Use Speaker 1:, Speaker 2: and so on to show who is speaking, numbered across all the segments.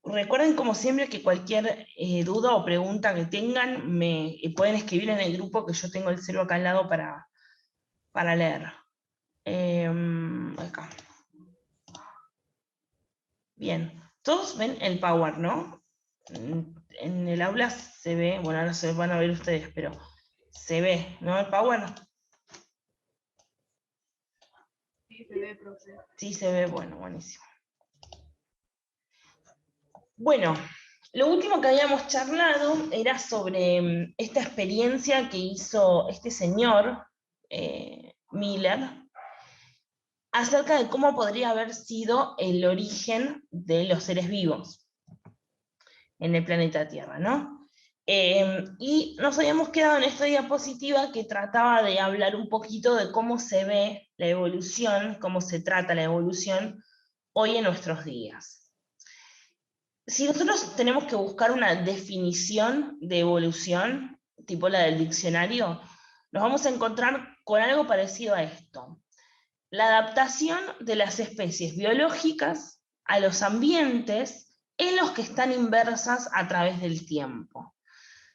Speaker 1: Recuerden, como siempre, que cualquier duda o pregunta que tengan, me pueden escribir en el grupo, que yo tengo el celu acá al lado para leer. Acá. Bien, todos ven el Power, ¿no? En el aula se ve, bueno, ahora se van a ver ustedes, pero se ve, ¿no? El Power.
Speaker 2: Sí, se ve, profe.
Speaker 1: Sí, se ve, bueno, buenísimo. Bueno, lo último que habíamos charlado era sobre esta experiencia que hizo este señor, Miller, acerca de cómo podría haber sido el origen de los seres vivos en el planeta Tierra, ¿no? Y nos habíamos quedado en esta diapositiva que trataba de hablar un poquito de cómo se ve la evolución, cómo se trata la evolución hoy en nuestros días. Si nosotros tenemos que buscar una definición de evolución, tipo la del diccionario, nos vamos a encontrar con algo parecido a esto. La adaptación de las especies biológicas a los ambientes en los que están inversas a través del tiempo.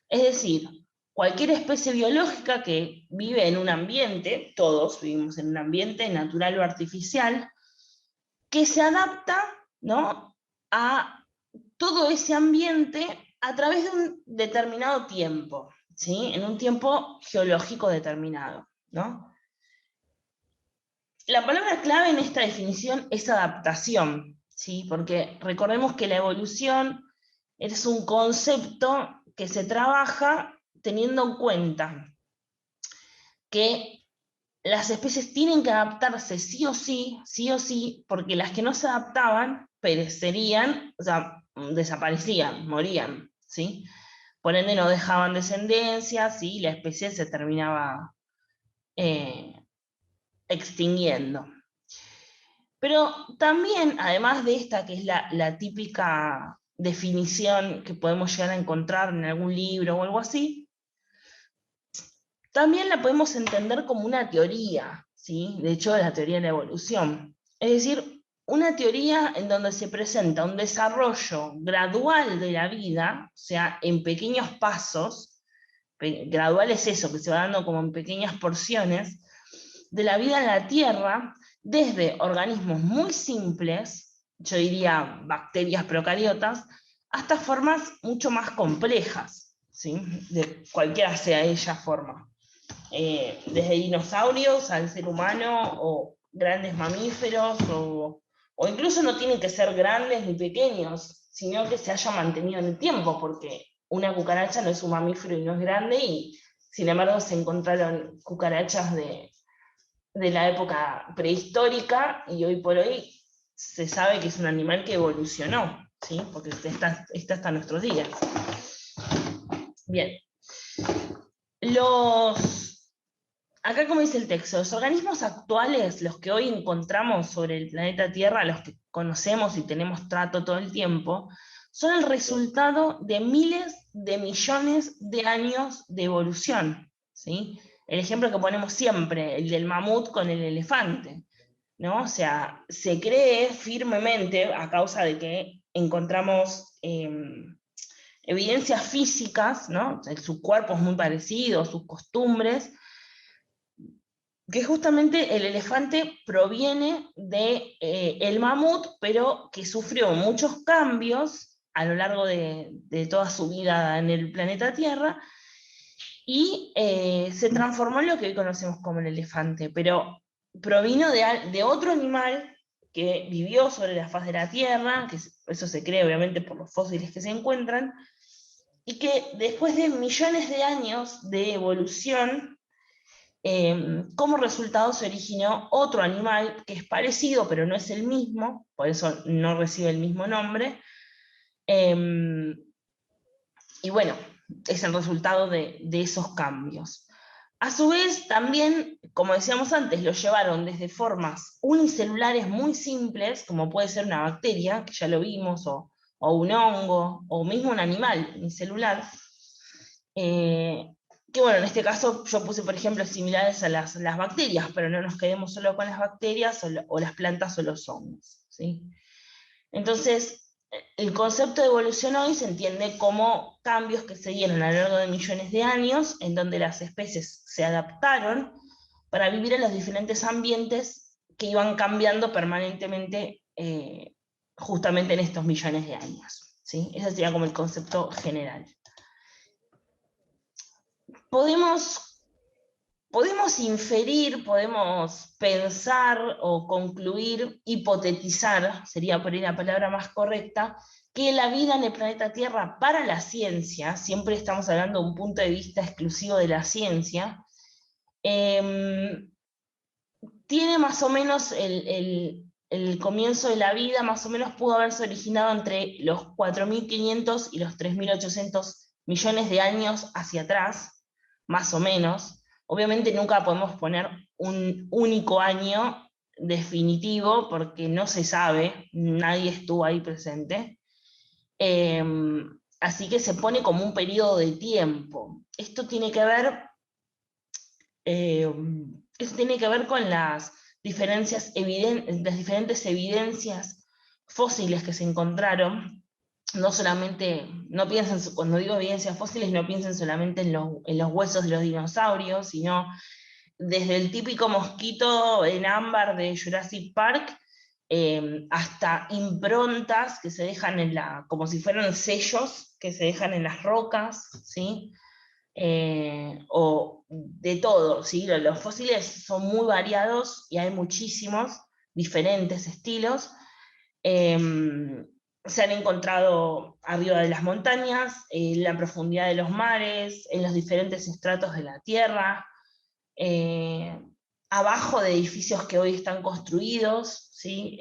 Speaker 1: Es decir, cualquier especie biológica que vive en un ambiente, todos vivimos en un ambiente natural o artificial, que se adapta, ¿no?, a todo ese ambiente a través de un determinado tiempo, ¿sí? En un tiempo geológico determinado, ¿no? La palabra clave en esta definición es adaptación, ¿sí? Porque recordemos que la evolución es un concepto que se trabaja teniendo en cuenta que las especies tienen que adaptarse sí o sí, porque las que no se adaptaban perecerían, o sea, desaparecían, morían, ¿sí? Por ende no dejaban descendencias y la especie se terminaba extinguiendo. Pero también, además de esta, que es la típica definición que podemos llegar a encontrar en algún libro o algo así, también la podemos entender como una teoría, ¿sí? De hecho, la teoría de la evolución. Es decir, una teoría en donde se presenta un desarrollo gradual de la vida, o sea, en pequeños pasos, gradual es eso, que se va dando como en pequeñas porciones, de la vida en la Tierra, desde organismos muy simples, yo diría bacterias procariotas, hasta formas mucho más complejas, ¿sí? De cualquiera sea ella forma. Desde dinosaurios al ser humano, o grandes mamíferos, o incluso no tienen que ser grandes ni pequeños, sino que se haya mantenido en el tiempo, porque una cucaracha no es un mamífero y no es grande, y sin embargo se encontraron cucarachas de la época prehistórica, y hoy por hoy se sabe que es un animal que evolucionó, ¿sí? Porque está hasta nuestros días. Bien. Acá, como dice el texto, los organismos actuales, los que hoy encontramos sobre el planeta Tierra, los que conocemos y tenemos trato todo el tiempo, son el resultado de miles de millones de años de evolución, ¿sí? El ejemplo que ponemos siempre, el del mamut con el elefante, ¿no? O sea, se cree firmemente, a causa de que encontramos evidencias físicas, ¿no? Su cuerpo es muy parecido, sus costumbres, que justamente el elefante proviene de el mamut, pero que sufrió muchos cambios a lo largo de toda su vida en el planeta Tierra, y se transformó en lo que hoy conocemos como el elefante, pero provino de otro animal que vivió sobre la faz de la Tierra, que eso se cree obviamente por los fósiles que se encuentran, y que después de millones de años de evolución, como resultado se originó otro animal que es parecido, pero no es el mismo, por eso no recibe el mismo nombre, y bueno, es el resultado de esos cambios. A su vez, también, como decíamos antes, lo llevaron desde formas unicelulares muy simples, como puede ser una bacteria, que ya lo vimos, o un hongo, o mismo un animal unicelular, que bueno, en este caso yo puse, por ejemplo, similares a las bacterias, pero no nos quedemos solo con las bacterias o las plantas o los hongos, ¿sí? Entonces, el concepto de evolución hoy se entiende como cambios que se dieron a lo largo de millones de años, en donde las especies se adaptaron para vivir en los diferentes ambientes que iban cambiando permanentemente justamente en estos millones de años, ¿sí? Ese sería como el concepto general. Podemos inferir, podemos pensar o concluir, hipotetizar, sería por ahí la palabra más correcta, que la vida en el planeta Tierra para la ciencia, siempre estamos hablando de un punto de vista exclusivo de la ciencia, tiene más o menos el comienzo de la vida, más o menos pudo haberse originado entre los 4.500 y los 3.800 millones de años hacia atrás, más o menos. Obviamente nunca podemos poner un único año definitivo porque no se sabe, nadie estuvo ahí presente. Así que se pone como un periodo de tiempo. Esto tiene que ver con las diferentes evidencias fósiles que se encontraron. No solamente, no piensen, cuando digo evidencias fósiles, no piensen solamente en los huesos de los dinosaurios, sino desde el típico mosquito en ámbar de Jurassic Park, hasta improntas que se dejan como si fueran sellos que se dejan en las rocas, ¿sí? O de todo, ¿sí? Los fósiles son muy variados y hay muchísimos diferentes estilos. Se han encontrado arriba de las montañas, en la profundidad de los mares, en los diferentes estratos de la Tierra, abajo de edificios que hoy están construidos, ¿sí?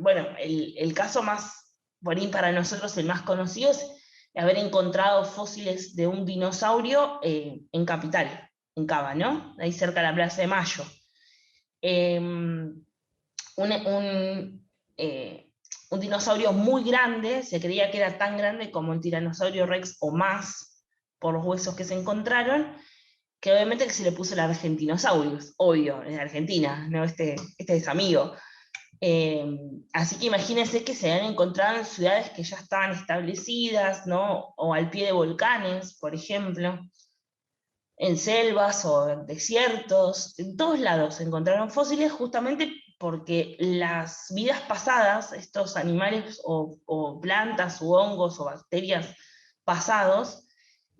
Speaker 1: Bueno, el caso más, por ahí para nosotros el más conocido es haber encontrado fósiles de un dinosaurio en Capital, en Cava, ¿no? Ahí cerca de la Plaza de Mayo. Un dinosaurio muy grande, se creía que era tan grande como el tiranosaurio Rex o más, por los huesos que se encontraron, que obviamente que se le puso el Argentinosaurus, obvio, en Argentina, ¿no? Este es amigo. Así que imagínense que se han encontrado en ciudades que ya estaban establecidas, ¿no? O al pie de volcanes, por ejemplo, en selvas o en desiertos, en todos lados se encontraron fósiles justamente porque las vidas pasadas, estos animales o plantas u hongos o bacterias pasados,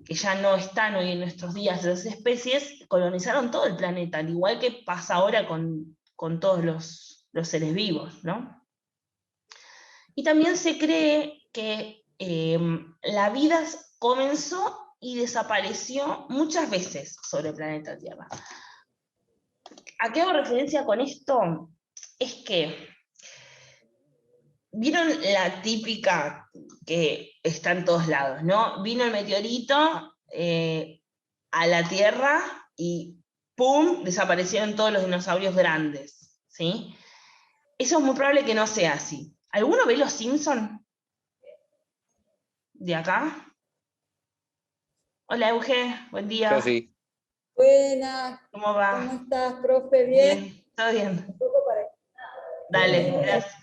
Speaker 1: que ya no están hoy en nuestros días las especies, colonizaron todo el planeta, al igual que pasa ahora con todos los seres vivos, ¿no? Y también se cree que la vida comenzó y desapareció muchas veces sobre el planeta Tierra. ¿A qué hago referencia con esto? Es que, ¿vieron la típica que está en todos lados, ¿no? Vino el meteorito a la Tierra y ¡pum! Desaparecieron todos los dinosaurios grandes, ¿sí? Eso es muy probable que no sea así. ¿Alguno ve los Simpsons? ¿De acá? Hola, Euge, buen
Speaker 3: Yo
Speaker 1: día.
Speaker 3: sí.
Speaker 4: Buenas,
Speaker 1: ¿Cómo va?
Speaker 4: ¿cómo estás, profe? ¿Bien?
Speaker 1: Bien, todo bien.
Speaker 4: Un poco para
Speaker 1: Dale, gracias.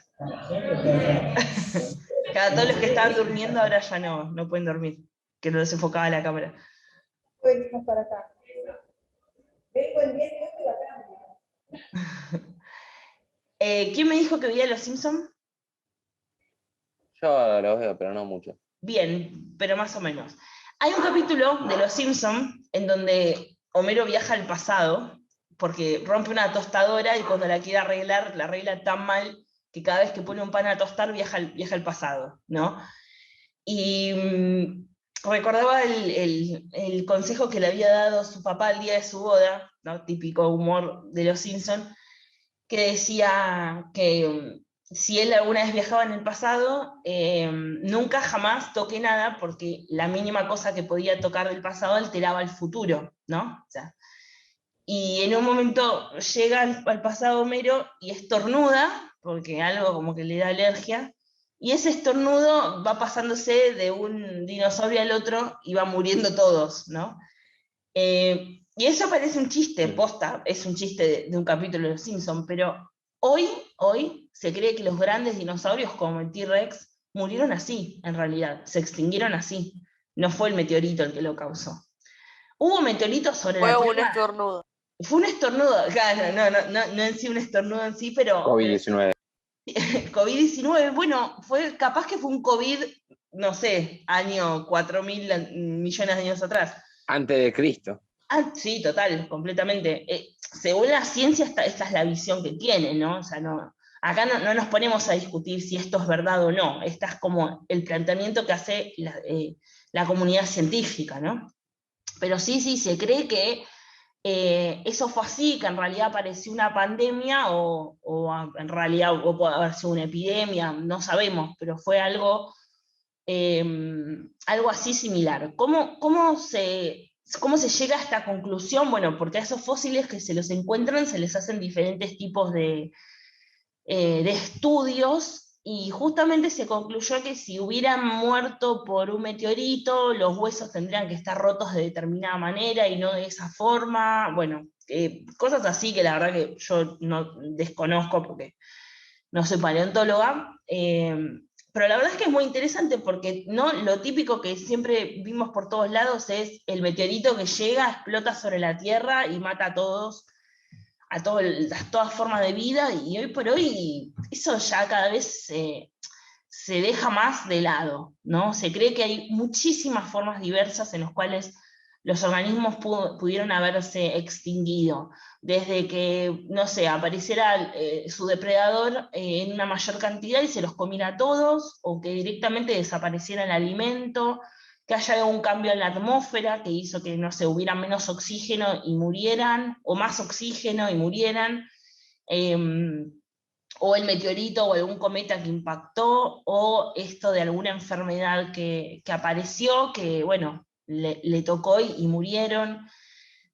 Speaker 1: Todos los que estaban durmiendo ahora ya no pueden dormir, que no desenfocaba la cámara.
Speaker 4: venimos para acá. Vengo en 10 minutos de la cámara.
Speaker 1: ¿Quién me dijo que veía Los Simpsons?
Speaker 3: Yo lo veo, pero no mucho.
Speaker 1: Bien, pero más o menos. Hay un capítulo de Los Simpsons en donde Homero viaja al pasado porque rompe una tostadora y cuando la quiere arreglar, la arregla tan mal que cada vez que pone un pan a tostar viaja al pasado, ¿no? Y recordaba el consejo que le había dado su papá el día de su boda, ¿no? Típico humor de Los Simpsons, que decía que si él alguna vez viajaba en el pasado, nunca jamás toque nada porque la mínima cosa que podía tocar del pasado alteraba el futuro, ¿no? O sea, y en un momento llega al pasado Homero y estornuda, porque algo como que le da alergia, y ese estornudo va pasándose de un dinosaurio al otro y va muriendo todos, ¿no? Y eso parece un chiste, posta, es un chiste de un capítulo de Los Simpsons, pero hoy se cree que los grandes dinosaurios, como el T-Rex, murieron así, en realidad, se extinguieron así. No fue el meteorito el que lo causó. Hubo meteoritos sobre la
Speaker 3: Fue un
Speaker 1: Tierra.
Speaker 3: estornudo.
Speaker 1: Fue un estornudo, claro, no en sí un estornudo en sí, pero
Speaker 5: COVID-19.
Speaker 1: COVID-19, bueno, capaz que fue un COVID, no sé, año 4.000 millones de años atrás.
Speaker 5: Antes de Cristo.
Speaker 1: Sí, total, completamente. Según la ciencia, esta es la visión que tiene, ¿no? O sea, acá no nos ponemos a discutir si esto es verdad o no. Este es como el planteamiento que hace la comunidad científica, ¿no? Pero sí, se cree que eso fue así, que en realidad pareció una pandemia o en realidad o puede haber sido una epidemia, no sabemos, pero fue algo así similar. ¿Cómo se llega a esta conclusión? Bueno, porque a esos fósiles que se los encuentran se les hacen diferentes tipos de estudios, y justamente se concluyó que si hubieran muerto por un meteorito, los huesos tendrían que estar rotos de determinada manera y no de esa forma. Bueno, cosas así que la verdad que yo no desconozco porque no soy paleontóloga. Pero la verdad es que es muy interesante porque ¿no? Lo típico que siempre vimos por todos lados es el meteorito que llega, explota sobre la Tierra y mata a todos, a todas formas de vida, y hoy por hoy eso ya cada vez se deja más de lado, ¿no? Se cree que hay muchísimas formas diversas en las cuales los organismos pudieron haberse extinguido, desde que, no sé, apareciera su depredador en una mayor cantidad y se los comiera a todos, o que directamente desapareciera el alimento, que haya un cambio en la atmósfera que hizo que, no sé, hubiera menos oxígeno y murieran, o más oxígeno y murieran, o el meteorito o algún cometa que impactó, o esto de alguna enfermedad que apareció, que, bueno, le tocó y murieron.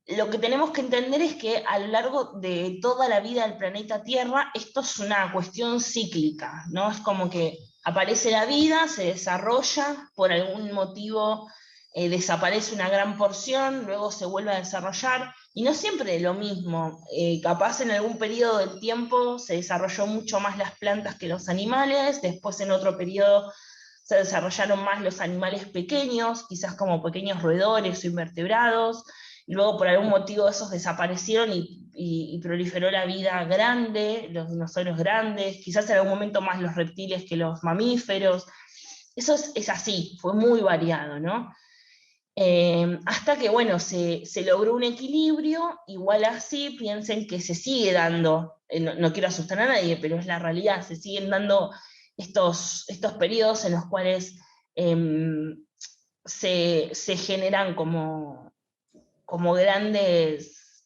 Speaker 1: Lo que tenemos que entender es que a lo largo de toda la vida del planeta Tierra, esto es una cuestión cíclica, ¿no? Es como que aparece la vida, se desarrolla, por algún motivo desaparece una gran porción, luego se vuelve a desarrollar, y no siempre lo mismo. Capaz en algún periodo del tiempo se desarrolló mucho más las plantas que los animales, después en otro periodo se desarrollaron más los animales pequeños, quizás como pequeños roedores o invertebrados, y luego por algún motivo esos desaparecieron y proliferó la vida grande, los dinosaurios grandes, quizás en algún momento más los reptiles que los mamíferos. Eso es así, fue muy variado, ¿no? Hasta que, bueno, se logró un equilibrio. Igual así, piensen que se sigue dando, no quiero asustar a nadie, pero es la realidad, se siguen dando estos periodos en los cuales se generan como grandes,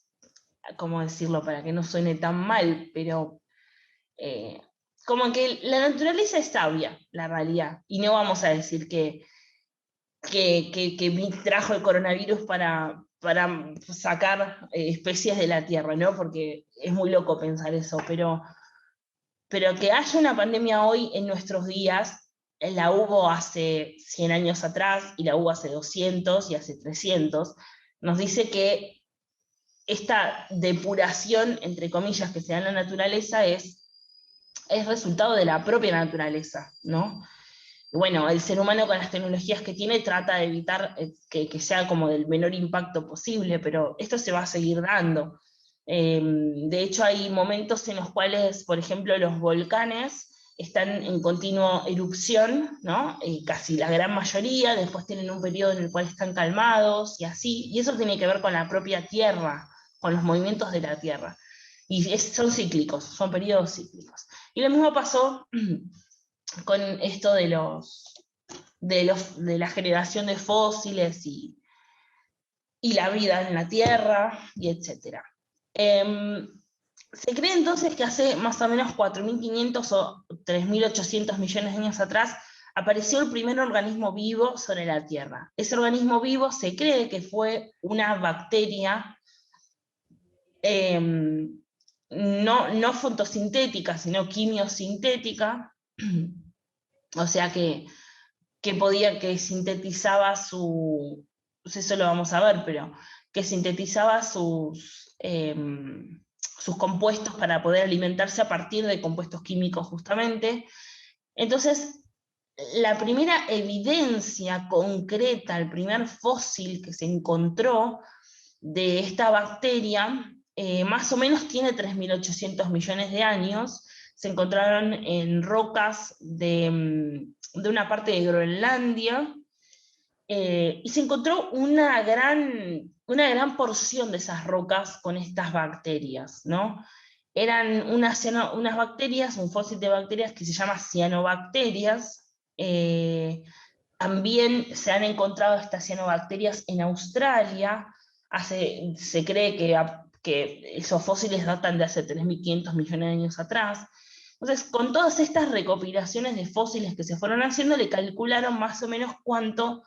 Speaker 1: ¿cómo decirlo para que no suene tan mal? Pero como que la naturaleza es sabia, la realidad, y no vamos a decir que trajo el coronavirus para sacar especies de la Tierra, ¿no? Porque es muy loco pensar eso, pero que haya una pandemia hoy en nuestros días, la hubo hace 100 años atrás, y la hubo hace 200 y hace 300, nos dice que esta depuración, entre comillas, que se da en la naturaleza es resultado de la propia naturaleza, ¿no? Bueno, el ser humano con las tecnologías que tiene trata de evitar que sea como del menor impacto posible, pero esto se va a seguir dando. De hecho, hay momentos en los cuales, por ejemplo, los volcanes están en continua erupción, ¿no? Casi la gran mayoría, después tienen un periodo en el cual están calmados y así, y eso tiene que ver con la propia Tierra, con los movimientos de la Tierra. Y son cíclicos, son periodos cíclicos. Y lo mismo pasó con esto de la generación de fósiles y la vida en la Tierra, y etc. Se cree entonces que hace más o menos 4.500 o 3.800 millones de años atrás apareció el primer organismo vivo sobre la Tierra. Ese organismo vivo se cree que fue una bacteria, no fotosintética, sino quimiosintética, o sea que sintetizaba eso lo vamos a ver, pero que sintetizaba sus sus compuestos para poder alimentarse a partir de compuestos químicos justamente. Entonces, la primera evidencia concreta, el primer fósil que se encontró de esta bacteria, más o menos tiene 3.800 millones de años. Se encontraron en rocas de una parte de Groenlandia, y se encontró una gran porción de esas rocas con estas bacterias, ¿no? Eran unas bacterias, un fósil de bacterias que se llama cianobacterias. También se han encontrado estas cianobacterias en Australia. Se cree que esos fósiles datan de hace 3.500 millones de años atrás. Entonces, con todas estas recopilaciones de fósiles que se fueron haciendo, le calcularon más o menos cuánto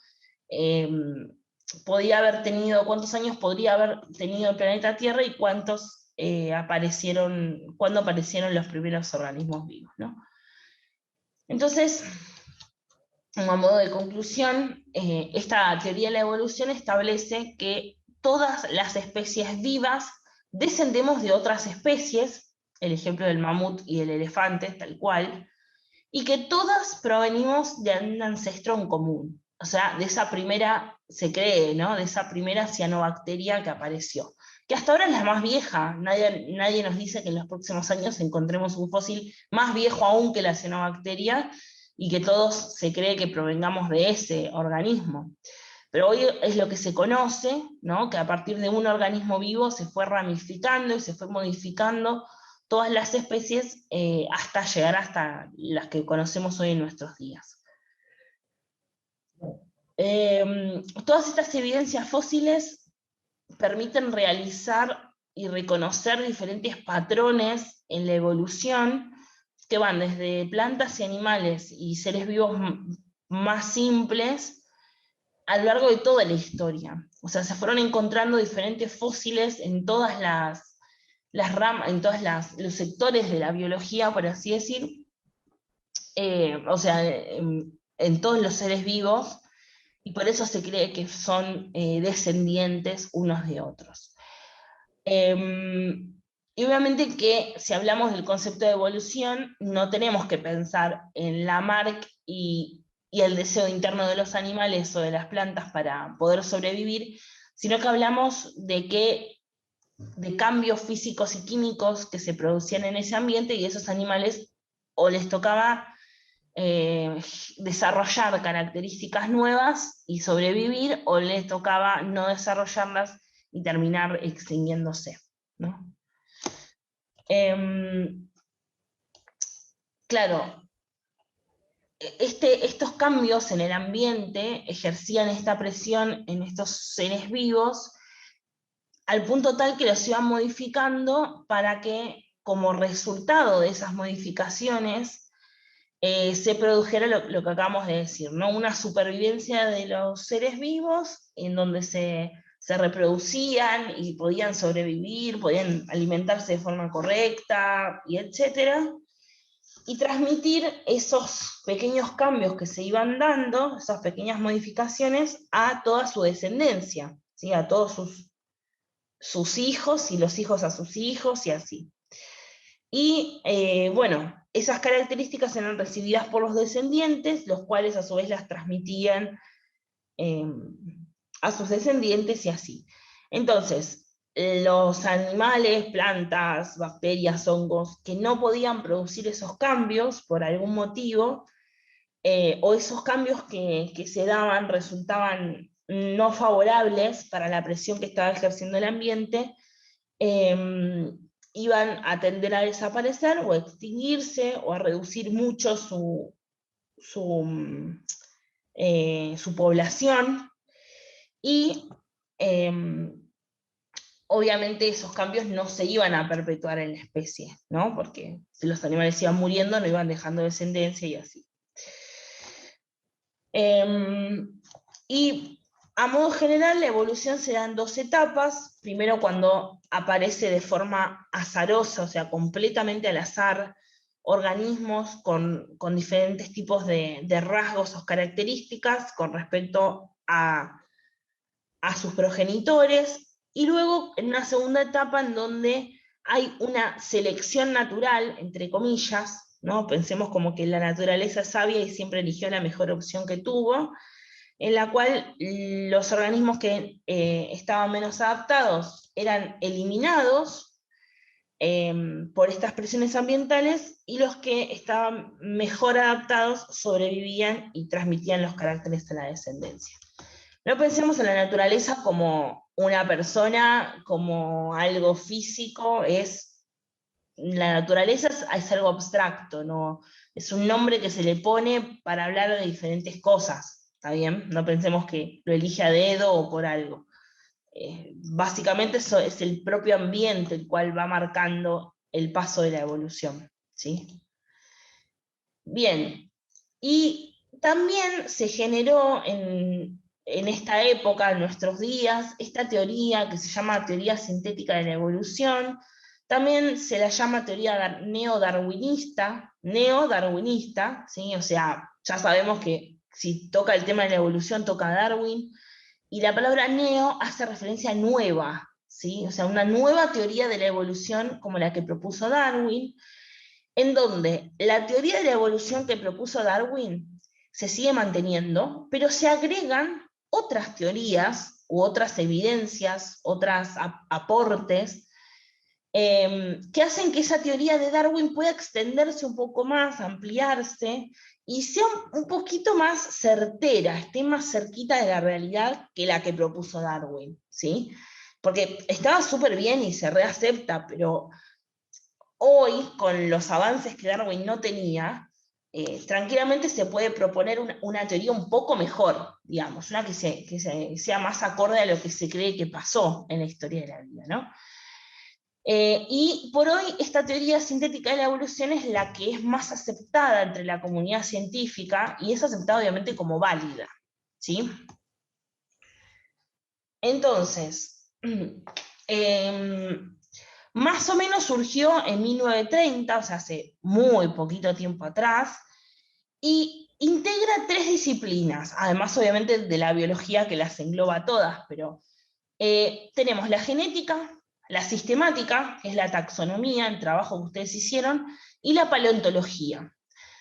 Speaker 1: cuántos años podría haber tenido el planeta Tierra y cuándo aparecieron los primeros organismos vivos, ¿no? Entonces, a modo de conclusión, esta teoría de la evolución establece que todas las especies vivas descendemos de otras especies, el ejemplo del mamut y el elefante, tal cual, y que todas provenimos de un ancestro en común. O sea, de esa primera, se cree, ¿no? De esa primera cianobacteria que apareció. Que hasta ahora es la más vieja. Nadie nos dice que en los próximos años encontremos un fósil más viejo aún que la cianobacteria, y que todos se cree que provengamos de ese organismo. Pero hoy es lo que se conoce, ¿no? Que a partir de un organismo vivo se fue ramificando y se fue modificando todas las especies, hasta llegar hasta las que conocemos hoy en nuestros días. Todas estas evidencias fósiles permiten realizar y reconocer diferentes patrones en la evolución, que van desde plantas y animales y seres vivos más simples a lo largo de toda la historia. O sea, se fueron encontrando diferentes fósiles en todas las ramas, en todos los sectores de la biología, por así decir, o sea, en todos los seres vivos, y por eso se cree que son descendientes unos de otros. Y obviamente que si hablamos del concepto de evolución, no tenemos que pensar en Lamarck y el deseo interno de los animales o de las plantas para poder sobrevivir, sino que hablamos de cambios físicos y químicos que se producían en ese ambiente, y esos animales o les tocaba desarrollar características nuevas y sobrevivir, o les tocaba no desarrollarlas y terminar extinguiéndose, ¿no? Claro, estos cambios en el ambiente ejercían esta presión en estos seres vivos, al punto tal que los iban modificando para que, como resultado de esas modificaciones, se produjera lo que acabamos de decir, ¿no? Una supervivencia de los seres vivos en donde se reproducían y podían sobrevivir, podían alimentarse de forma correcta, y etcétera, y transmitir esos pequeños cambios que se iban dando, esas pequeñas modificaciones, a toda su descendencia, ¿sí? A todos sus hijos, y los hijos a sus hijos, y así. Y bueno, esas características eran recibidas por los descendientes, los cuales a su vez las transmitían a sus descendientes, y así. Entonces, los animales, plantas, bacterias, hongos, que no podían producir esos cambios por algún motivo, o esos cambios que se daban resultaban no favorables para la presión que estaba ejerciendo el ambiente, iban a tender a desaparecer o a extinguirse o a reducir mucho su población, y obviamente esos cambios no se iban a perpetuar en la especie, ¿no? Porque si los animales iban muriendo, no iban dejando descendencia, y así. Y a modo general, la evolución se da en dos etapas. Primero, cuando aparece de forma azarosa, o sea, completamente al azar, organismos con diferentes tipos de rasgos o características con respecto a sus progenitores, y luego en una segunda etapa en donde hay una selección natural, entre comillas, ¿no? Pensemos como que la naturaleza es sabia y siempre eligió la mejor opción que tuvo, en la cual los organismos que estaban menos adaptados eran eliminados por estas presiones ambientales, y los que estaban mejor adaptados sobrevivían y transmitían los caracteres a la descendencia. No pensemos en la naturaleza como una persona, como algo físico, la naturaleza es algo abstracto, ¿no? Es un nombre que se le pone para hablar de diferentes cosas, ¿está bien? No pensemos que lo elige a dedo o por algo. Básicamente eso es el propio ambiente el cual va marcando el paso de la evolución, ¿sí? Bien, y también se generó en esta época, en nuestros días, esta teoría que se llama teoría sintética de la evolución. También se la llama teoría neodarwinista, ¿sí? O sea, ya sabemos que si toca el tema de la evolución, toca Darwin, y la palabra neo hace referencia a nueva, ¿sí? O sea, una nueva teoría de la evolución como la que propuso Darwin, en donde la teoría de la evolución que propuso Darwin se sigue manteniendo, pero se agregan otras teorías u otras evidencias, otros aportes, que hacen que esa teoría de Darwin pueda extenderse un poco más, ampliarse, y sea un poquito más certera, esté más cerquita de la realidad que la que propuso Darwin, ¿sí? Porque estaba súper bien y se reacepta, pero hoy, con los avances que Darwin no tenía, tranquilamente se puede proponer una teoría un poco mejor, digamos, una que sea más acorde a lo que se cree que pasó en la historia de la vida, ¿no? Y por hoy esta teoría sintética de la evolución es la que es más aceptada entre la comunidad científica, y es aceptada obviamente como válida, ¿sí? Entonces, más o menos surgió en 1930, o sea, hace muy poquito tiempo atrás, y integra 3 disciplinas, además obviamente de la biología que las engloba todas, pero tenemos la genética, la sistemática, que es la taxonomía, el trabajo que ustedes hicieron, y la paleontología.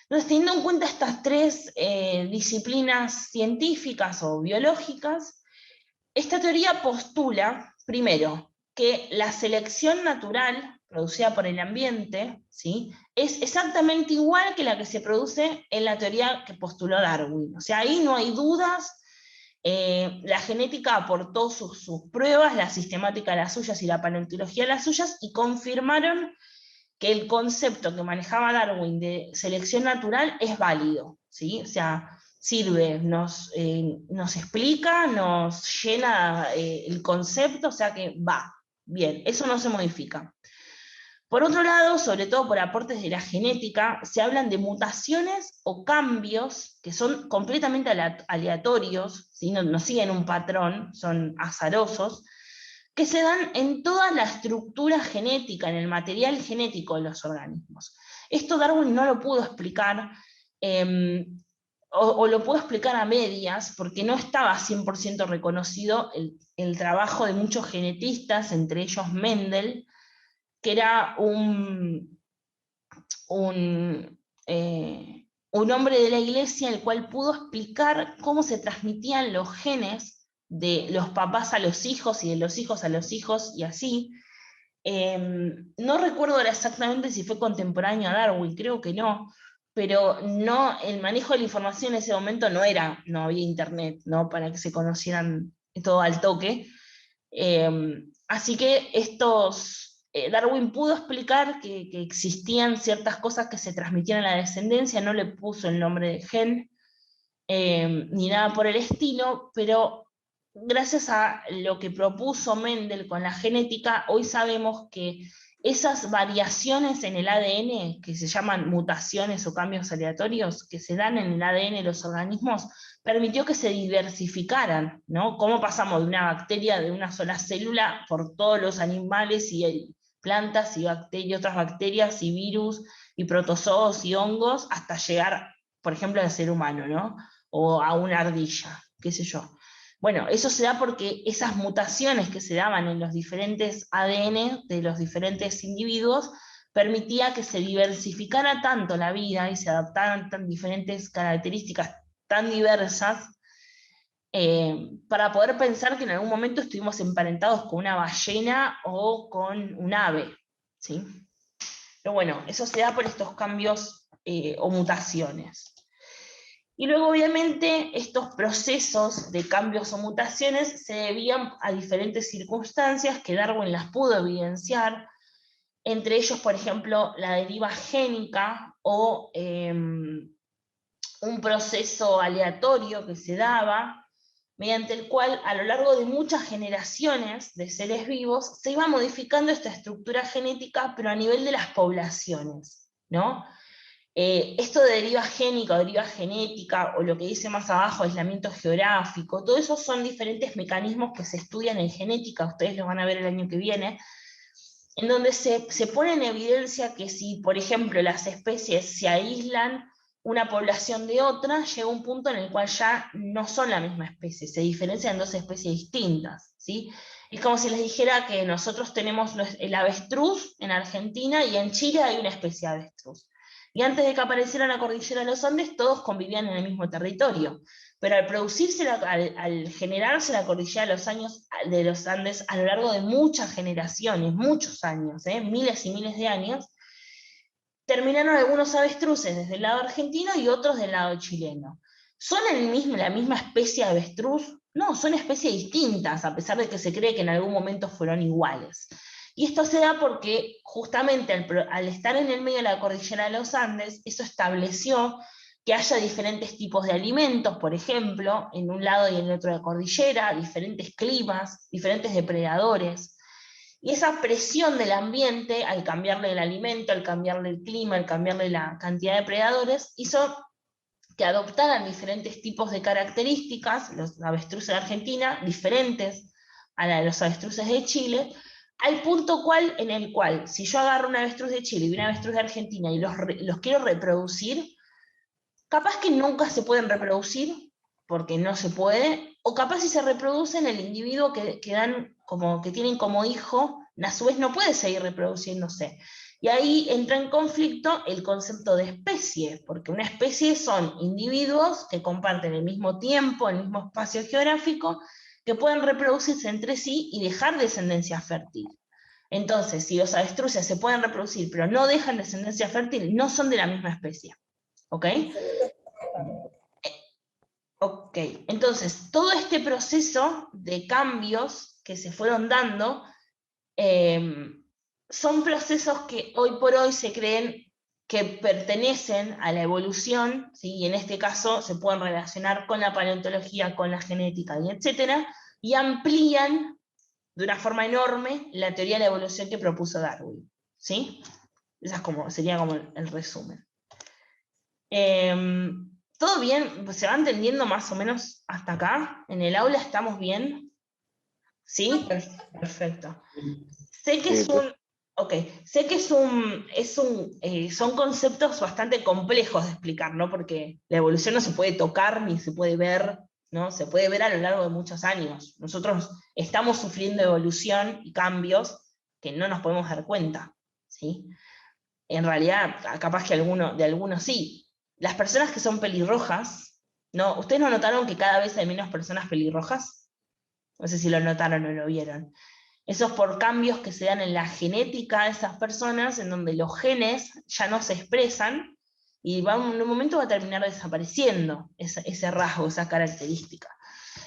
Speaker 1: Entonces, teniendo en cuenta estas 3 disciplinas científicas o biológicas, esta teoría postula, primero, que la selección natural producida por el ambiente, ¿sí?, es exactamente igual que la que se produce en la teoría que postuló Darwin. O sea, ahí no hay dudas. La genética aportó sus pruebas, la sistemática las suyas y la paleontología las suyas, y confirmaron que el concepto que manejaba Darwin de selección natural es válido, ¿sí? O sea, sirve, nos explica, nos llena el concepto, o sea que va, bien, eso no se modifica. Por otro lado, sobre todo por aportes de la genética, se hablan de mutaciones o cambios que son completamente aleatorios, ¿sí? No siguen un patrón, son azarosos, que se dan en toda la estructura genética, en el material genético de los organismos. Esto Darwin no lo pudo explicar, o lo pudo explicar a medias, porque no estaba 100% reconocido el trabajo de muchos genetistas, entre ellos Mendel, que era un hombre de la iglesia, el cual pudo explicar cómo se transmitían los genes de los papás a los hijos y de los hijos a los hijos, y así. No recuerdo ahora exactamente si fue contemporáneo a Darwin, creo que no, pero no, el manejo de la información en ese momento no había internet, ¿no?, para que se conocieran todo al toque. Así que Darwin pudo explicar que existían ciertas cosas que se transmitían a la descendencia, no le puso el nombre de gen, ni nada por el estilo, pero gracias a lo que propuso Mendel con la genética, hoy sabemos que esas variaciones en el ADN, que se llaman mutaciones o cambios aleatorios, que se dan en el ADN de los organismos, permitió que se diversificaran, ¿no? Cómo pasamos de una bacteria de una sola célula por todos los animales y plantas y otras bacterias y virus y protozoos y hongos, hasta llegar, por ejemplo, al ser humano, ¿no?, o a una ardilla, qué sé yo. Bueno, eso se da porque esas mutaciones que se daban en los diferentes ADN de los diferentes individuos permitía que se diversificara tanto la vida y se adaptaran tan diferentes características tan diversas, para poder pensar que en algún momento estuvimos emparentados con una ballena o con un ave, ¿sí? Pero bueno, eso se da por estos cambios o mutaciones. Y luego, obviamente, estos procesos de cambios o mutaciones se debían a diferentes circunstancias que Darwin las pudo evidenciar, entre ellos, por ejemplo, la deriva génica o un proceso aleatorio que se daba, mediante el cual a lo largo de muchas generaciones de seres vivos se iba modificando esta estructura genética, pero a nivel de las poblaciones, ¿no? Esto de deriva génica o deriva genética, o lo que dice más abajo, aislamiento geográfico, todo eso son diferentes mecanismos que se estudian en genética, ustedes lo van a ver el año que viene, en donde se pone en evidencia que si, por ejemplo, las especies se aíslan una población de otra, llega un punto en el cual ya no son la misma especie, se diferencian dos especies distintas, ¿sí? Es como si les dijera que nosotros tenemos el avestruz en Argentina y en Chile hay una especie de avestruz. Y antes de que apareciera la cordillera de los Andes, todos convivían en el mismo territorio. Pero al producirse, al generarse la cordillera de los Andes a lo largo de muchas generaciones, muchos años, miles y miles de años, terminaron algunos avestruces desde el lado argentino y otros del lado chileno. ¿Son la misma especie de avestruz? No, son especies distintas, a pesar de que se cree que en algún momento fueron iguales. Y esto se da porque justamente al estar en el medio de la cordillera de los Andes, eso estableció que haya diferentes tipos de alimentos, por ejemplo, en un lado y en el otro de la cordillera, diferentes climas, diferentes depredadores. Y esa presión del ambiente, al cambiarle el alimento, al cambiarle el clima, al cambiarle la cantidad de predadores, hizo que adoptaran diferentes tipos de características, los avestruces de Argentina, diferentes a la de los avestruces de Chile, al punto en el cual, si yo agarro un avestruz de Chile y un avestruz de Argentina y los quiero reproducir, capaz que nunca se pueden reproducir, porque no se puede, o capaz si se reproducen, el individuo que tienen como hijo, a su vez no puede seguir reproduciéndose. Y ahí entra en conflicto el concepto de especie, porque una especie son individuos que comparten el mismo tiempo, el mismo espacio geográfico, que pueden reproducirse entre sí y dejar descendencia fértil. Entonces, si los avestruces se pueden reproducir, pero no dejan descendencia fértil, no son de la misma especie. ¿Ok? Ok, entonces, todo este proceso de cambios que se fueron dando, son procesos que hoy por hoy se creen que pertenecen a la evolución, ¿sí? Y en este caso se pueden relacionar con la paleontología, con la genética, y etcétera, y amplían de una forma enorme la teoría de la evolución que propuso Darwin, ¿sí? Esa sería como el resumen. ¿Todo bien? ¿Se va entendiendo más o menos hasta acá? ¿En el aula estamos bien? ¿Sí? Perfecto. Sé que es un... Ok, sé que son conceptos bastante complejos de explicar, ¿no? Porque la evolución no se puede tocar ni se puede ver, ¿no? Se puede ver a lo largo de muchos años. Nosotros estamos sufriendo evolución y cambios que no nos podemos dar cuenta, ¿sí? En realidad, capaz que de algunos sí. Las personas que son pelirrojas, ¿no? ¿Ustedes no notaron que cada vez hay menos personas pelirrojas? No sé si lo notaron o lo vieron. Eso es por cambios que se dan en la genética de esas personas, en donde los genes ya no se expresan, y en un momento va a terminar desapareciendo ese rasgo, esa característica.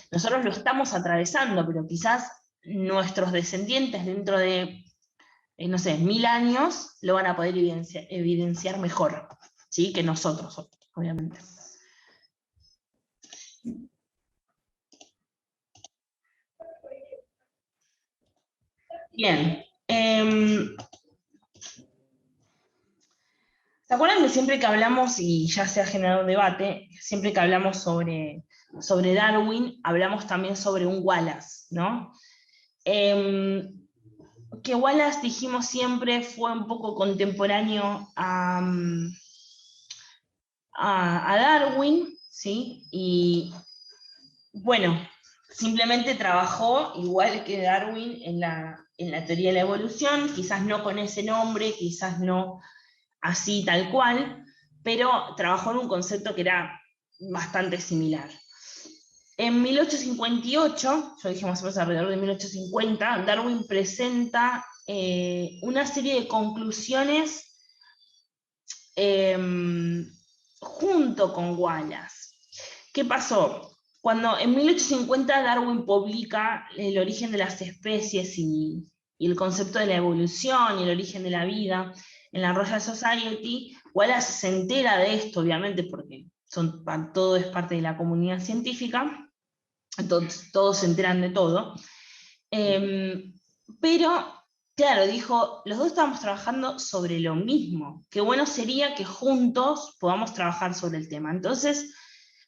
Speaker 1: Nosotros lo estamos atravesando, pero quizás nuestros descendientes dentro de, no sé, 1000 años, lo van a poder evidenciar mejor, ¿sí? Que nosotros, obviamente. Bien. ¿Se acuerdan que siempre que hablamos, y ya se ha generado un debate, siempre que hablamos sobre Darwin, hablamos también sobre un Wallace, ¿no? Que Wallace, dijimos siempre, fue un poco contemporáneo a Darwin, ¿sí? Y bueno, simplemente trabajó, igual que Darwin, en la teoría de la evolución, quizás no con ese nombre, quizás no así tal cual, pero trabajó en un concepto que era bastante similar. En 1858, yo dije más o menos alrededor de 1850, Darwin presenta una serie de conclusiones junto con Wallace. ¿Qué pasó? Cuando en 1850 Darwin publica El origen de las especies y el concepto de la evolución y el origen de la vida en la Royal Society, Wallace se entera de esto, obviamente, porque todo es parte de la comunidad científica, entonces todos se enteran de todo. Pero, claro, dijo, los dos estamos trabajando sobre lo mismo, qué bueno sería que juntos podamos trabajar sobre el tema. Entonces,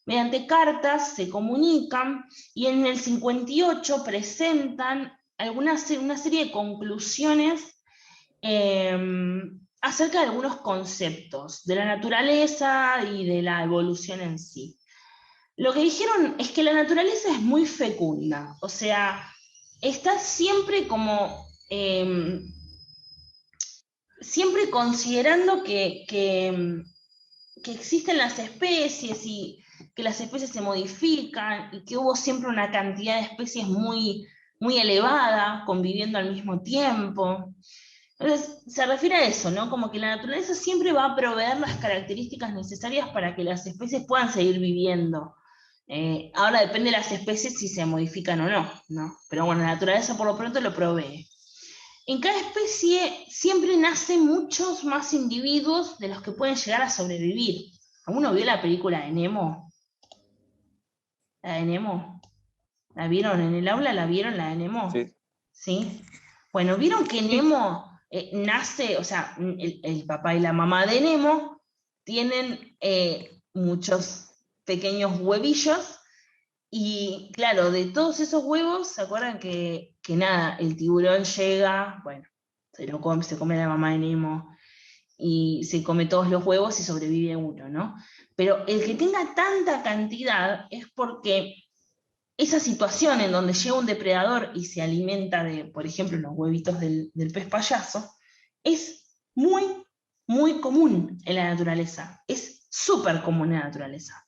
Speaker 1: mediante cartas se comunican y en el 58 presentan una serie de conclusiones acerca de algunos conceptos de la naturaleza y de la evolución en sí. Lo que dijeron es que la naturaleza es muy fecunda, o sea, está siempre como, siempre considerando que existen las especies y que las especies se modifican y que hubo siempre una cantidad de especies muy, muy elevada conviviendo al mismo tiempo. Entonces, se refiere a eso, ¿no? Como que la naturaleza siempre va a proveer las características necesarias para que las especies puedan seguir viviendo. Ahora depende de las especies si se modifican o no, ¿no? Pero bueno, la naturaleza por lo pronto lo provee. En cada especie siempre nacen muchos más individuos de los que pueden llegar a sobrevivir. ¿Alguno vio la película de Nemo? ¿La de Nemo? ¿La vieron en el aula? ¿La vieron la de Nemo?
Speaker 3: Sí.
Speaker 1: ¿Sí? Bueno, ¿vieron que Nemo nace, o sea, el papá y la mamá de Nemo tienen muchos pequeños huevillos? Y claro, de todos esos huevos, ¿se acuerdan que nada, el tiburón llega, bueno, se come la mamá de Nemo, y se come todos los huevos y sobrevive uno, ¿no? Pero el que tenga tanta cantidad es porque esa situación en donde llega un depredador y se alimenta de, por ejemplo, los huevitos del pez payaso, es muy, muy común en la naturaleza. Es súper común en la naturaleza.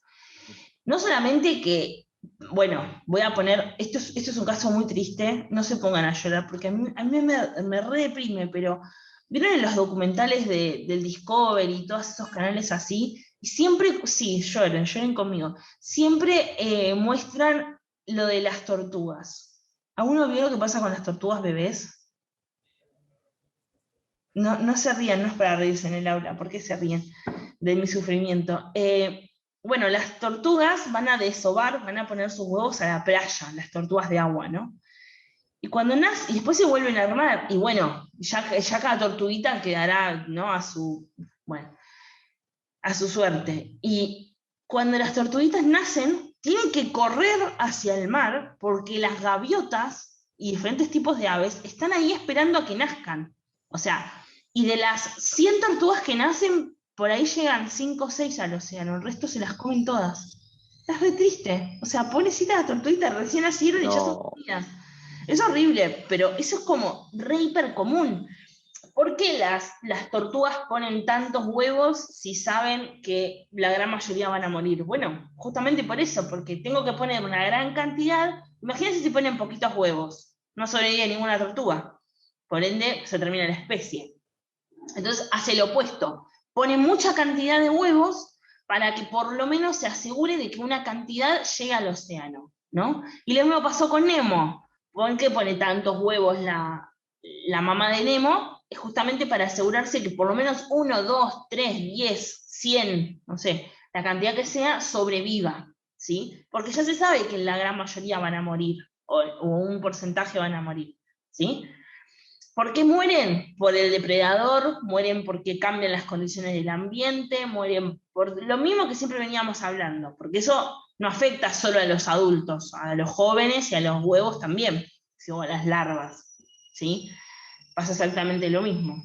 Speaker 1: No solamente que, bueno, voy a poner, esto es un caso muy triste, no se pongan a llorar, porque a mí me re deprime, pero ¿vieron en los documentales del Discovery y todos esos canales así? Y siempre, sí, lloren conmigo, siempre muestran lo de las tortugas. ¿Alguno vio lo que pasa con las tortugas bebés? No se rían, no es para reírse en el aula, ¿por qué se ríen de mi sufrimiento? Bueno, las tortugas van a desovar, van a poner sus huevos a la playa, las tortugas de agua, ¿no? Y cuando nacen, y después se vuelven a armar, y bueno, ya cada tortuguita quedará, ¿no? Bueno, a su suerte. Y cuando las tortuguitas nacen, tienen que correr hacia el mar, porque las gaviotas y diferentes tipos de aves están ahí esperando a que nazcan. O sea, y de las 100 tortugas que nacen, por ahí llegan 5 o 6 al océano, el resto se las comen todas. Es re triste. O sea, pobrecita las tortuguitas recién nacieron y ya son comidas. Es horrible, pero eso es como re hiper común. ¿Por qué las tortugas ponen tantos huevos si saben que la gran mayoría van a morir? Bueno, justamente por eso, porque tengo que poner una gran cantidad. Imagínense si ponen poquitos huevos, no sobrevive ninguna tortuga. Por ende, se termina la especie. Entonces hace lo opuesto, pone mucha cantidad de huevos para que por lo menos se asegure de que una cantidad llegue al océano, ¿no? Y lo mismo pasó con Nemo. ¿Por qué pone tantos huevos la mamá de Nemo? Es justamente para asegurarse que por lo menos 1, 2, 3, 10, 100, no sé, la cantidad que sea, sobreviva, ¿sí? Porque ya se sabe que la gran mayoría van a morir, o un porcentaje van a morir, ¿sí? ¿Por qué mueren? Por el depredador, mueren porque cambian las condiciones del ambiente, mueren por lo mismo que siempre veníamos hablando, porque eso no afecta solo a los adultos, a los jóvenes y a los huevos también, o a las larvas, ¿sí? Pasa exactamente lo mismo.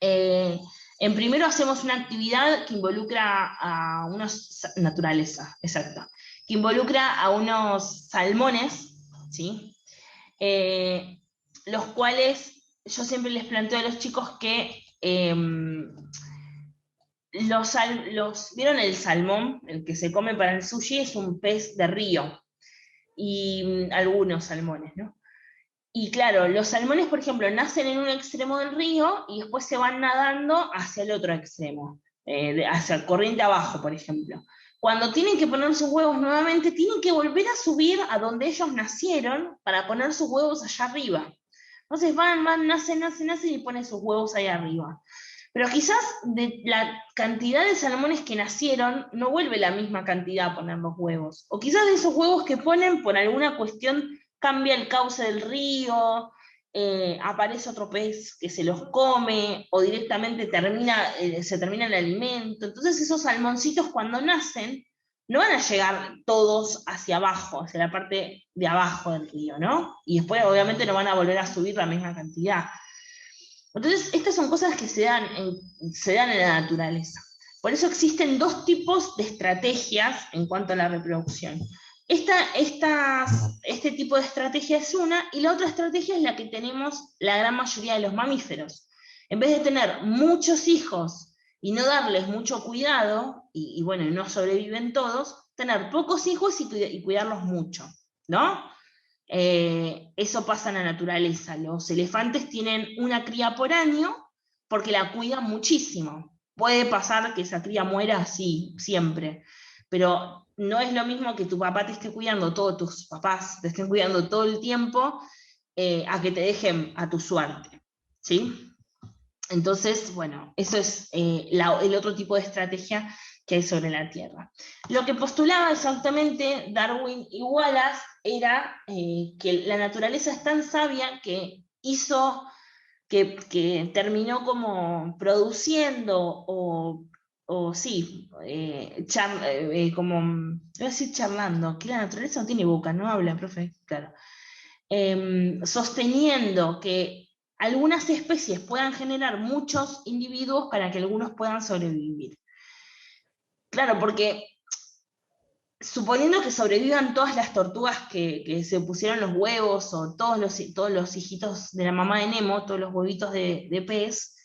Speaker 1: En primero hacemos una actividad que involucra a naturaleza, exacto, que involucra a unos salmones, ¿sí? Los cuales yo siempre les planteo a los chicos que ¿vieron el salmón? El que se come para el sushi es un pez de río, y algunos salmones, ¿no? Y claro, los salmones, por ejemplo, nacen en un extremo del río y después se van nadando hacia el otro extremo, hacia corriente abajo, por ejemplo. Cuando tienen que poner sus huevos nuevamente, tienen que volver a subir a donde ellos nacieron para poner sus huevos allá arriba. Entonces van, nacen y ponen sus huevos ahí arriba. Pero quizás de la cantidad de salmones que nacieron, no vuelve la misma cantidad a poner los huevos. O quizás de esos huevos que ponen, por alguna cuestión, cambia el cauce del río, aparece otro pez que se los come, o directamente se termina el alimento. Entonces esos salmoncitos cuando nacen, no van a llegar todos hacia abajo, hacia la parte de abajo del río, ¿no? Y después obviamente no van a volver a subir la misma cantidad. Entonces, estas son cosas que se dan en la naturaleza. Por eso existen dos tipos de estrategias en cuanto a la reproducción. Este tipo de estrategia es una, y la otra estrategia es la que tenemos la gran mayoría de los mamíferos. En vez de tener muchos hijos y no darles mucho cuidado, y bueno, no sobreviven todos, tener pocos hijos y cuidarlos mucho, ¿no? Eso pasa en la naturaleza. Los elefantes tienen una cría por año porque la cuidan muchísimo. Puede pasar que esa cría muera así, siempre, pero no es lo mismo que tu papá te esté cuidando, todos tus papás te estén cuidando todo el tiempo, a que te dejen a tu suerte, ¿sí? Entonces, bueno, eso es el otro tipo de estrategia que hay sobre la Tierra. Lo que postulaba exactamente Darwin y Wallace era que la naturaleza es tan sabia que hizo, que terminó como produciendo, sí, como, voy a decir charlando, que la naturaleza no tiene boca, no habla, profe, claro. Sosteniendo que algunas especies puedan generar muchos individuos para que algunos puedan sobrevivir. Claro, porque suponiendo que sobrevivan todas las tortugas que se pusieron los huevos, o todos los hijitos de la mamá de Nemo, todos los huevitos de pez,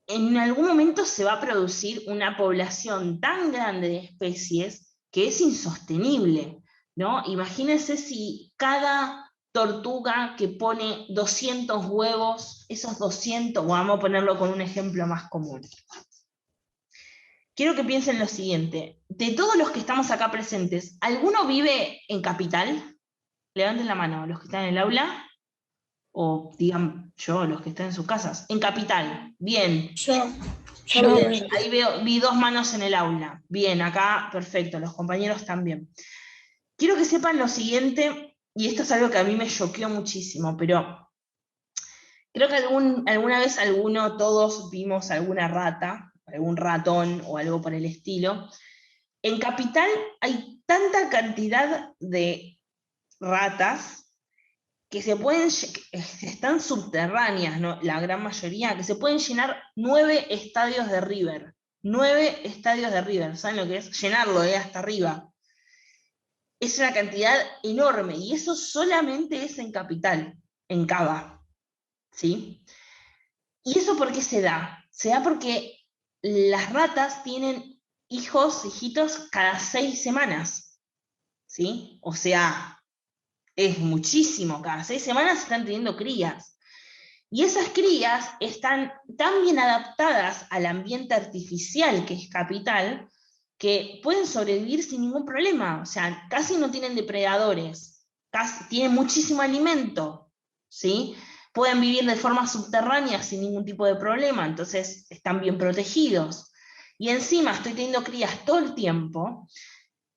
Speaker 1: en algún momento se va a producir una población tan grande de especies que es insostenible, ¿no? Imagínense si cada tortuga que pone 200 huevos, esos 200, vamos a ponerlo con un ejemplo más común. Quiero que piensen lo siguiente: de todos los que estamos acá presentes, ¿alguno vive en Capital? Levanten la mano, los que están en el aula, o digan yo, los que están en sus casas. En Capital, bien.
Speaker 3: Yo.
Speaker 1: Bien. Ahí vi 2 manos en el aula. Bien, acá, perfecto, los compañeros también. Quiero que sepan lo siguiente, y esto es algo que a mí me choqueó muchísimo, pero creo que alguna vez todos vimos alguna rata, algún ratón o algo por el estilo. En Capital hay tanta cantidad de ratas que están subterráneas, ¿no? La gran mayoría, que se pueden llenar 9 estadios de River. 9 estadios de River, ¿saben lo que es? Llenarlo hasta arriba. Es una cantidad enorme, y eso solamente es en Capital, en Cava, ¿sí? ¿Y eso por qué se da? Se da porque las ratas tienen hijitos cada 6 semanas, ¿sí? O sea, es muchísimo, cada 6 semanas están teniendo crías. Y esas crías están tan bien adaptadas al ambiente artificial que es Capital, que pueden sobrevivir sin ningún problema. O sea, casi no tienen depredadores, tienen muchísimo alimento, ¿sí? Pueden vivir de forma subterránea sin ningún tipo de problema, entonces están bien protegidos. Y encima estoy teniendo crías todo el tiempo.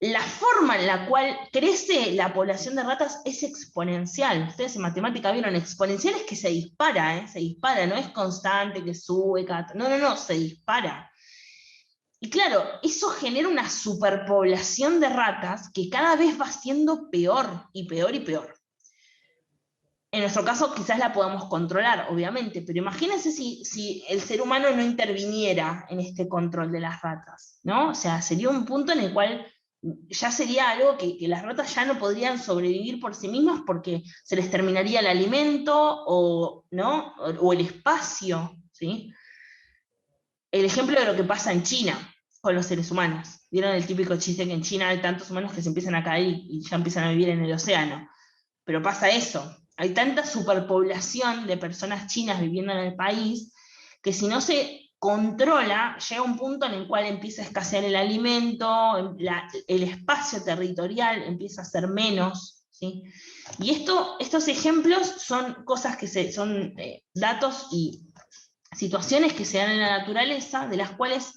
Speaker 1: La forma en la cual crece la población de ratas es exponencial. Ustedes en matemática vieron, exponencial es que se dispara, se dispara, no es constante, que sube, no, se dispara. Y claro, eso genera una superpoblación de ratas que cada vez va siendo peor, y peor, y peor. En nuestro caso quizás la podamos controlar, obviamente, pero imagínense si el ser humano no interviniera en este control de las ratas, ¿no? O sea, sería un punto en el cual ya sería algo que las ratas ya no podrían sobrevivir por sí mismas porque se les terminaría el alimento ¿no? o el espacio, ¿sí? El ejemplo de lo que pasa en China con los seres humanos. ¿Vieron el típico chiste que en China hay tantos humanos que se empiezan a caer y ya empiezan a vivir en el océano? Pero pasa eso. Hay tanta superpoblación de personas chinas viviendo en el país que si no se controla, llega un punto en el cual empieza a escasear el alimento, el espacio territorial empieza a ser menos, ¿sí? Y estos ejemplos son cosas que son datos y situaciones que se dan en la naturaleza, de las cuales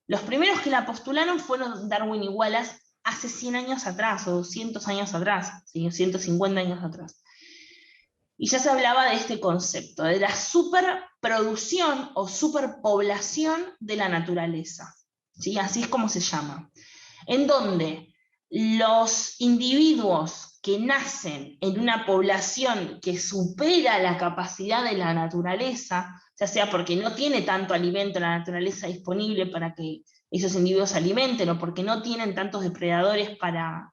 Speaker 1: los primeros que la postularon fueron Darwin y Wallace hace 100 años atrás, o 200 años atrás, ¿sí? 150 años atrás. Y ya se hablaba de este concepto, de la superproducción o superpoblación de la naturaleza, ¿sí? Así es como se llama. En donde los individuos que nacen en una población que supera la capacidad de la naturaleza, ya sea porque no tiene tanto alimento en la naturaleza disponible para que esos individuos se alimenten, o porque no tienen tantos depredadores para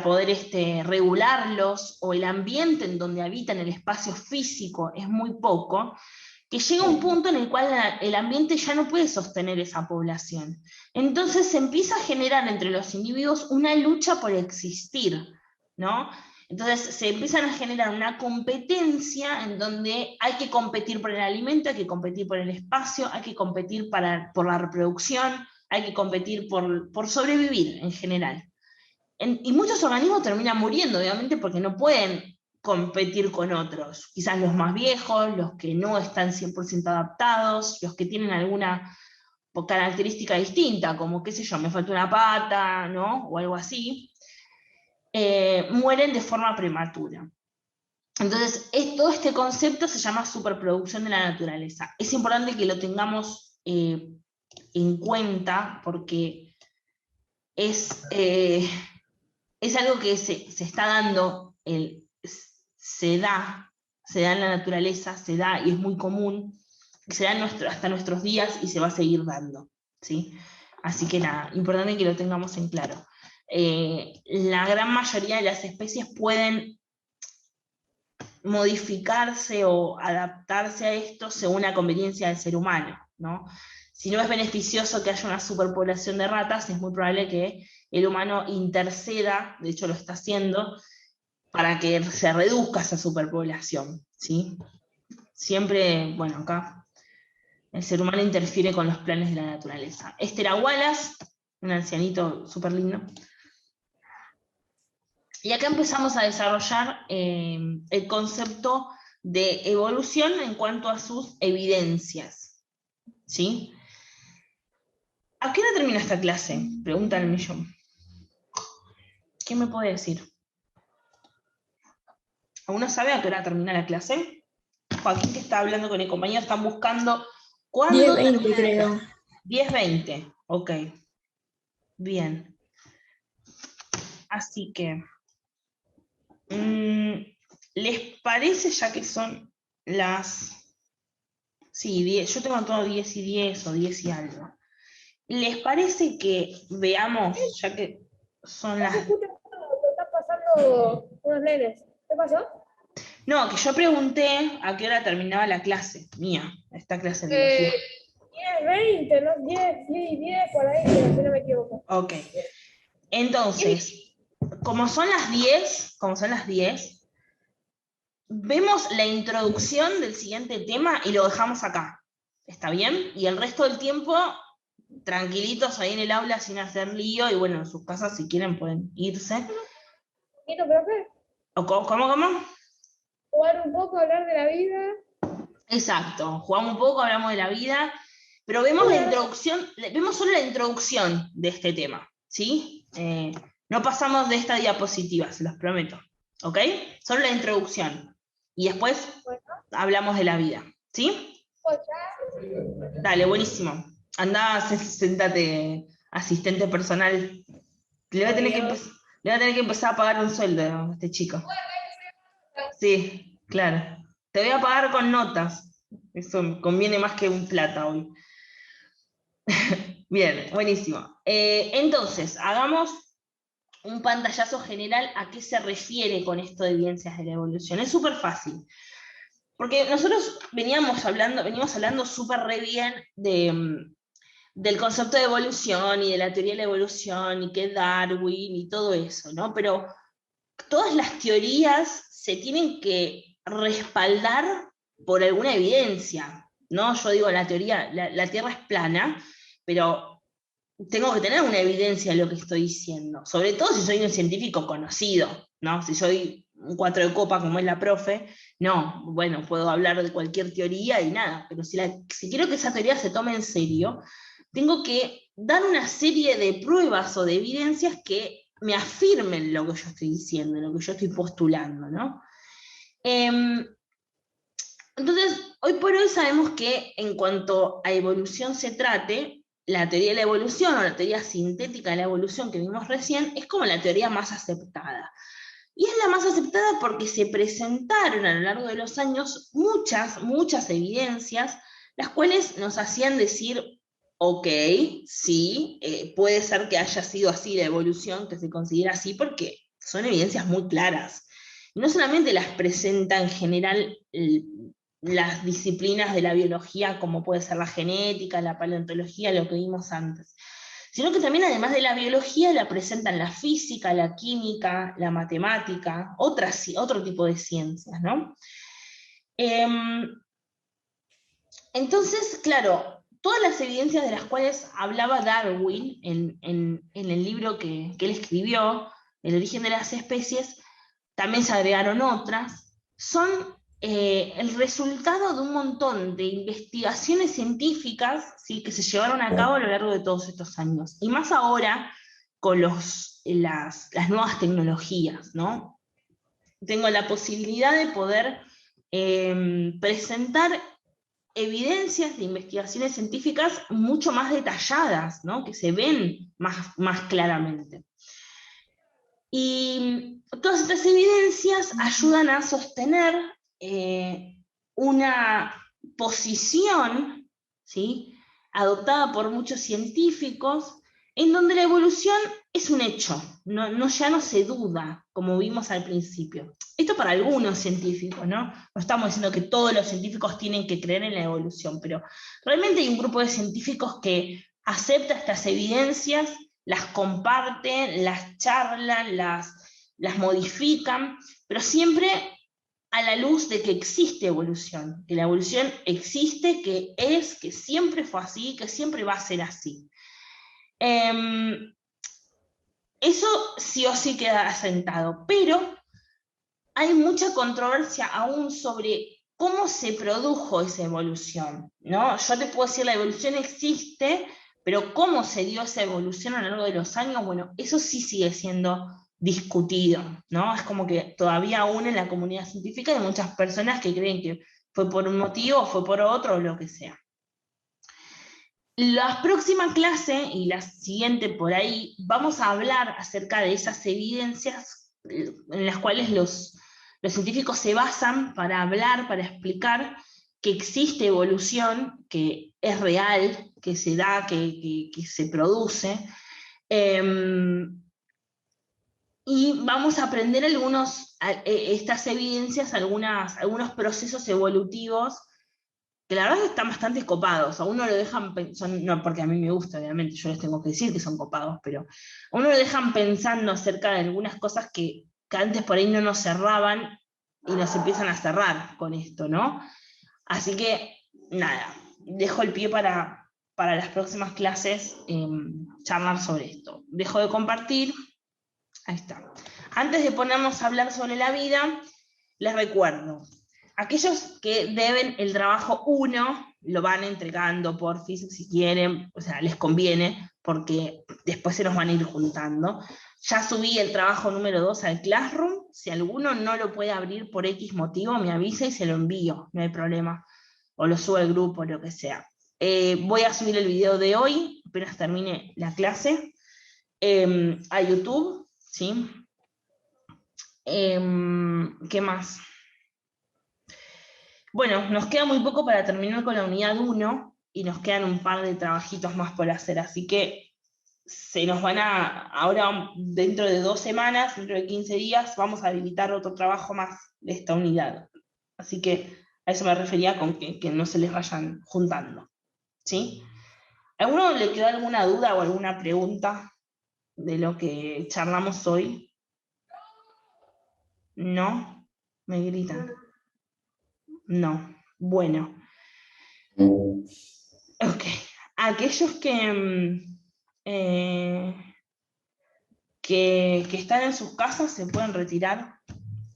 Speaker 1: poder regularlos, o el ambiente en donde habitan, el espacio físico es muy poco, que llega un punto en el cual el ambiente ya no puede sostener esa población. Entonces se empieza a generar entre los individuos una lucha por existir, ¿no? Entonces se empiezan a generar una competencia en donde hay que competir por el alimento, hay que competir por el espacio, hay que competir por la reproducción, hay que competir por sobrevivir en general. Y muchos organismos terminan muriendo, obviamente, porque no pueden competir con otros. Quizás los más viejos, los que no están 100% adaptados, los que tienen alguna característica distinta, como, qué sé yo, me falta una pata, ¿no? O algo así, mueren de forma prematura. Entonces, todo este concepto se llama superproducción de la naturaleza. Es importante que lo tengamos en cuenta porque es algo que se está dando, se da en la naturaleza, se da y es muy común, se da hasta nuestros días y se va a seguir dando, ¿sí? Así que nada, importante que lo tengamos en claro. La gran mayoría de las especies pueden modificarse o adaptarse a esto según la conveniencia del ser humano, ¿no? Si no es beneficioso que haya una superpoblación de ratas, es muy probable que el humano interceda, de hecho lo está haciendo, para que se reduzca esa superpoblación, ¿sí? Siempre, bueno, acá el ser humano interfiere con los planes de la naturaleza. Este era Wallace, un ancianito súper lindo. Y acá empezamos a desarrollar el concepto de evolución en cuanto a sus evidencias, ¿sí? ¿A qué hora termina esta clase? Pregunta el millón. ¿Qué me puede decir? ¿Alguno sabe a qué hora termina la clase? Joaquín, que está hablando con el compañero, están buscando cuándo
Speaker 3: 10:20 creo.
Speaker 1: 10:20, ok. Bien. Así que, ¿les parece, ya que son las... Sí, 10, yo tengo todo 10 y 10 o 10 y algo. ¿Les parece que veamos, ya que son las...
Speaker 4: Escucha, están pasando unos nenes. ¿Qué pasó?
Speaker 1: No, que yo pregunté a qué hora terminaba la clase mía, esta clase de biología.
Speaker 4: 10:20, ¿no? 10, por ahí, si no me equivoco.
Speaker 1: Ok. Entonces, como son las 10, vemos la introducción del siguiente tema y lo dejamos acá. ¿Está bien? Y el resto del tiempo, tranquilitos ahí en el aula sin hacer lío, y bueno, en sus casas si quieren pueden irse.
Speaker 4: ¿Poquito, profe?
Speaker 1: ¿Cómo?
Speaker 4: Jugar un poco, hablar de la vida.
Speaker 1: Exacto, jugamos un poco, hablamos de la vida, pero vemos la introducción, vemos solo la introducción de este tema, ¿sí? No pasamos de esta diapositiva, se los prometo, ¿ok? Solo la introducción. Y después hablamos de la vida, ¿sí? Dale, buenísimo. Andá, sentate, asistente personal. Le va a tener que empezar a pagar un sueldo a este chico. Sí, claro. Te voy a pagar con notas. Eso me conviene más que un plata hoy. Bien, buenísimo. Entonces, hagamos un pantallazo general a qué se refiere con esto de evidencias de la evolución. Es súper fácil, porque nosotros venimos hablando súper re bien del concepto de evolución y de la teoría de la evolución y que Darwin y todo eso, ¿no? Pero todas las teorías se tienen que respaldar por alguna evidencia, ¿no? Yo digo, la teoría, la Tierra es plana, pero tengo que tener una evidencia de lo que estoy diciendo, sobre todo si soy un científico conocido, ¿no? Si soy un 4 de copa como es la profe, no, bueno, puedo hablar de cualquier teoría y nada, pero si quiero que esa teoría se tome en serio, tengo que dar una serie de pruebas o de evidencias que me afirmen lo que yo estoy diciendo, lo que yo estoy postulando, ¿no? Entonces, hoy por hoy sabemos que en cuanto a evolución se trate, la teoría de la evolución o la teoría sintética de la evolución que vimos recién es como la teoría más aceptada. Y es la más aceptada porque se presentaron a lo largo de los años muchas evidencias, las cuales nos hacían decir, ok, sí, puede ser que haya sido así la evolución, que se considera así, porque son evidencias muy claras. Y no solamente las presenta en general las disciplinas de la biología, como puede ser la genética, la paleontología, lo que vimos antes, sino que también además de la biología la presentan la física, la química, la matemática, otro tipo de ciencias, ¿no? Entonces, claro, todas las evidencias de las cuales hablaba Darwin en el libro que él escribió, El origen de las especies, también se agregaron otras, son el resultado de un montón de investigaciones científicas, ¿sí?, que se llevaron a cabo a lo largo de todos estos años. Y más ahora con las nuevas tecnologías, ¿no? Tengo la posibilidad de poder presentar evidencias de investigaciones científicas mucho más detalladas, ¿no?, que se ven más claramente. Y todas estas evidencias ayudan a sostener una posición, ¿sí?, adoptada por muchos científicos, en donde la evolución es un hecho, ya no se duda, como vimos al principio. Esto para algunos científicos, ¿no? No estamos diciendo que todos los científicos tienen que creer en la evolución, pero realmente hay un grupo de científicos que acepta estas evidencias, las comparten, las charlan, las modifican, pero siempre a la luz de que existe evolución, que la evolución existe, que siempre fue así, que siempre va a ser así. Eso sí o sí queda asentado, pero hay mucha controversia aún sobre cómo se produjo esa evolución, ¿no? Yo te puedo decir, la evolución existe, pero cómo se dio esa evolución a lo largo de los años, bueno, eso sí sigue siendo discutido, ¿no? Es como que todavía aún en la comunidad científica hay muchas personas que creen que fue por un motivo, fue por otro, o lo que sea. La próxima clase y la siguiente por ahí vamos a hablar acerca de esas evidencias en las cuales los científicos se basan para hablar, para explicar que existe evolución, que es real, que se da, que se produce. Y vamos a aprender estas evidencias, algunos procesos evolutivos que la verdad están bastante copados. A uno lo dejan, no porque a mí me gusta, obviamente, yo les tengo que decir que son copados, pero a uno lo dejan pensando acerca de algunas cosas que antes por ahí no nos cerraban y nos empiezan a cerrar con esto, ¿no? Así que, nada, dejo el pie para las próximas clases charlar sobre esto. Dejo de compartir. Ahí está. Antes de ponernos a hablar sobre la vida, les recuerdo, aquellos que deben el trabajo 1, lo van entregando por físico si quieren, o sea, les conviene, porque después se nos van a ir juntando. Ya subí el trabajo número 2 al Classroom, si alguno no lo puede abrir por X motivo, me avisa y se lo envío, no hay problema, o lo subo al grupo, lo que sea. Voy a subir el video de hoy, apenas termine la clase, a YouTube, ¿sí? ¿Qué más? Bueno, nos queda muy poco para terminar con la unidad 1, y nos quedan un par de trabajitos más por hacer, así que se nos van ahora dentro de 2 semanas, dentro de 15 días, vamos a habilitar otro trabajo más de esta unidad. Así que a eso me refería con que no se les vayan juntando. ¿Sí? ¿A alguno le quedó alguna duda o alguna pregunta de lo que charlamos hoy? ¿No? ¿Me gritan? No. Bueno. Ok. Aquellos que están en sus casas se pueden retirar,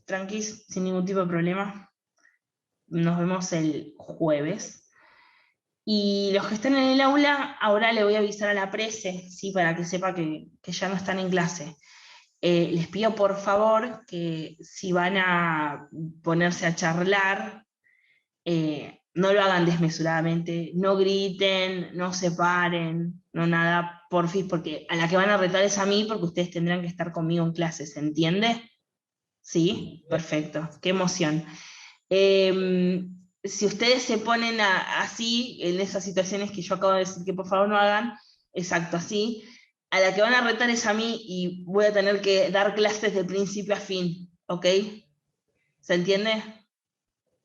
Speaker 1: tranquis, sin ningún tipo de problema. Nos vemos el jueves. Y los que están en el aula, ahora le voy a avisar a la prese, ¿sí? Para que sepa que ya no están en clase. Les pido por favor que si van a ponerse a charlar, no lo hagan desmesuradamente, no griten, no se paren, no nada, porfis, porque a la que van a retar es a mí, porque ustedes tendrán que estar conmigo en clase, ¿se entiende? ¿Sí? Perfecto, qué emoción. Si ustedes se ponen así, en esas situaciones que yo acabo de decir que por favor no hagan, exacto, así, a la que van a retar es a mí y voy a tener que dar clases de principio a fin, ¿ok? ¿Se entiende?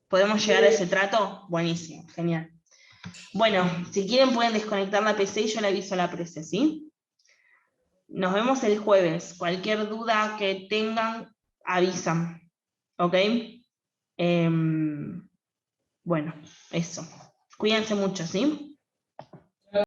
Speaker 1: ¿Podemos llegar a ese trato? Buenísimo, genial. Bueno, si quieren pueden desconectar la PC y yo le aviso a la prese, ¿sí? Nos vemos el jueves. Cualquier duda que tengan, avisan, ¿ok? Bueno, eso. Cuídense mucho, ¿sí?